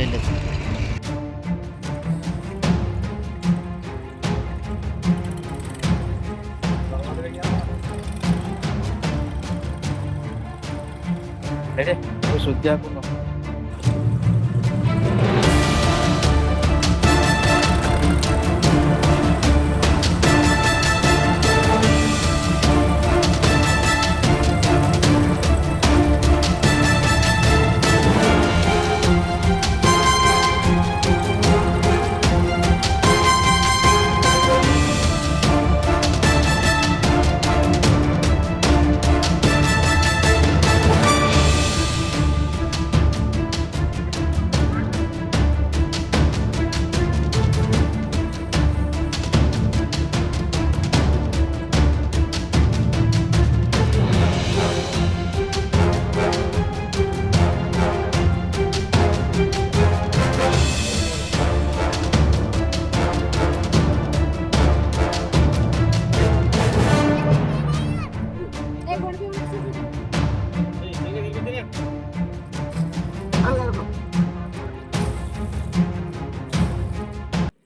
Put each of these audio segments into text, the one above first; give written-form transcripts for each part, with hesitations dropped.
ಇಲ್ಲ ನಡಿ ಸುದ್ದಿ ಹಾಕು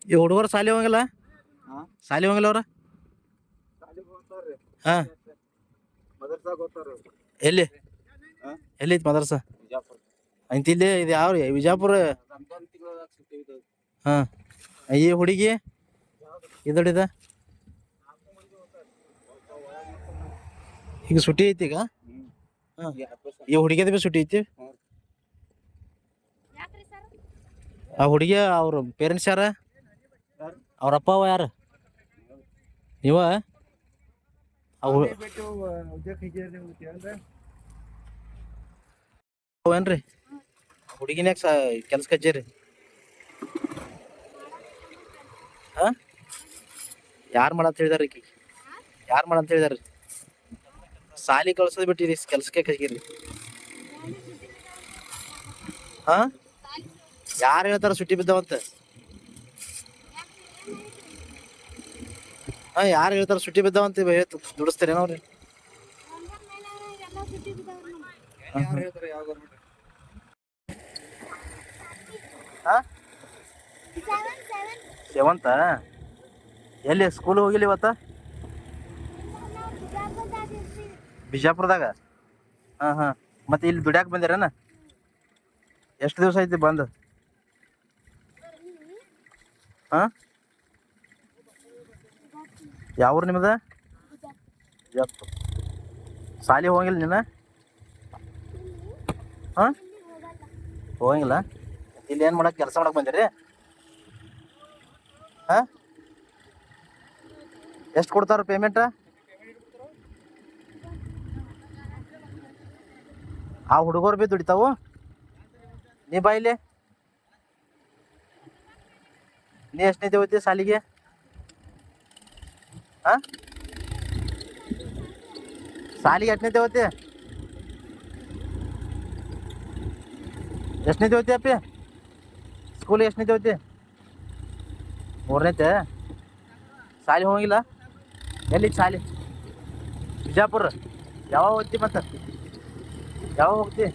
ಈ ಹುಡುಗರು ಸಾಲಿ ಹೋಗಲ್ಲ ಸಾಲಿ ಹೋಗಲ್ಲ ಅವ್ರ ಹಾ ಎಲ್ಲಿ ಎಲ್ಲಿತ್ತು ಮದರ್ಸ ಅಂತ ಇಲ್ಲಿ ಇದು ಯಾವ ವಿಜಾಪುರ ಹಾ ಈ ಹುಡುಗಿ ಇದಡಿದ ಈಗ ಸುಟಿ ಐತಿ ಈಗ ಹಾ ಈ ಹುಡುಗಿದ ಬಿ ಸುಟಿ ಐತಿ ಆ ಹುಡುಗಿ ಅವ್ರ ಪೇರೆಂಟ್ಸ್ ಯಾರ ಅವ್ರ ಅಪ್ಪ ಅವ ಯಾರು ನೀವ ಏನ್ರಿ ಹುಡುಗಿನ್ಯಾಗ ಕೆಲ್ಸ ಕಜ್ಜೇರಿ ಹಾ ಯಾರು ಮಾಡಂತ ಹೇಳಿದಾರ ಈಕಿ ಯಾರು ಮಾಡಂತ ಹೇಳಿದಾರ ಸಾಲಿ ಕಳ್ಸೋದ್ ಬಿಟ್ಟಿರಿ ಕೆಲ್ಸಕ್ಕೆ ಕಜ್ಗಿರಿ ಹಾ ಯಾರು ಹೇಳ್ತಾರ ಸುಟ್ಟಿ ಬಿದ್ದಾವಂತ ಹಾ ಯಾರು ಹೇಳ್ತಾರ ಸುಟ್ಟಿ ಬಿದ್ದಾವಂತ ದುಡಿಸ್ತೀರೇನೋ ಅವ್ರಿ ಸೆವೆಂತ ಎಲ್ಲಿ ಸ್ಕೂಲ್ ಹೋಗಿಲ್ಲ ಇವತ್ತ ಬಿಜಾಪುರದಾಗ ಹಾ ಹಾ ಮತ್ತೆ ಇಲ್ಲಿ ದುಡ್ಯಾಕ ಬಂದಿರೇನ ಎಷ್ಟು ದಿವಸ ಐತಿ ಬಂದು ಹಾ ಯಾವ್ರು ನಿಮ್ದ ಸಾಲಿ ಹೋಗಿಲ್ಲ ನೀನ ಹಾ ಹೋಗಂಗಿಲ್ಲ ಇಲ್ಲಿ ಏನ್ ಮಾಡಕ್ ಕೆಲಸ ಮಾಡಕ್ ಬಂದಿರಿ ಹಾ ಎಷ್ಟು ಕೊಡ್ತಾರ ಪೇಮೆಂಟ್ ಆ ಹುಡುಗರು ಬಿ ದುಡಿತಾವು ನೀ ಬಾ ಇಲ್ಲಿ ನೀ ಎಷ್ಟನೇ ಹೋಗ್ತಿ ಸಾಲಿಗೆ ಹಾ ಸಾಲಿಗೆ ಎಷ್ಟನೇ ಹೋಗ್ತಿ ಎಷ್ಟನೇ ಹೋಗ್ತಿ ಅಪ್ಪಿ ಸ್ಕೂಲಿಗೆ ಎಷ್ಟನೇ ಹೋಗ್ತಿ ಮೂರನೇತೆ ಸಾಲಿ ಹೋಗಿಲ್ಲ ಎಲ್ಲಿ ಸಾಲಿ ಬಿಜಾಪುರ ಯಾವಾಗ ಹೋಗ್ತಿ ಮತ್ತೆ ಯಾವಾಗ ಹೋಗ್ತಿ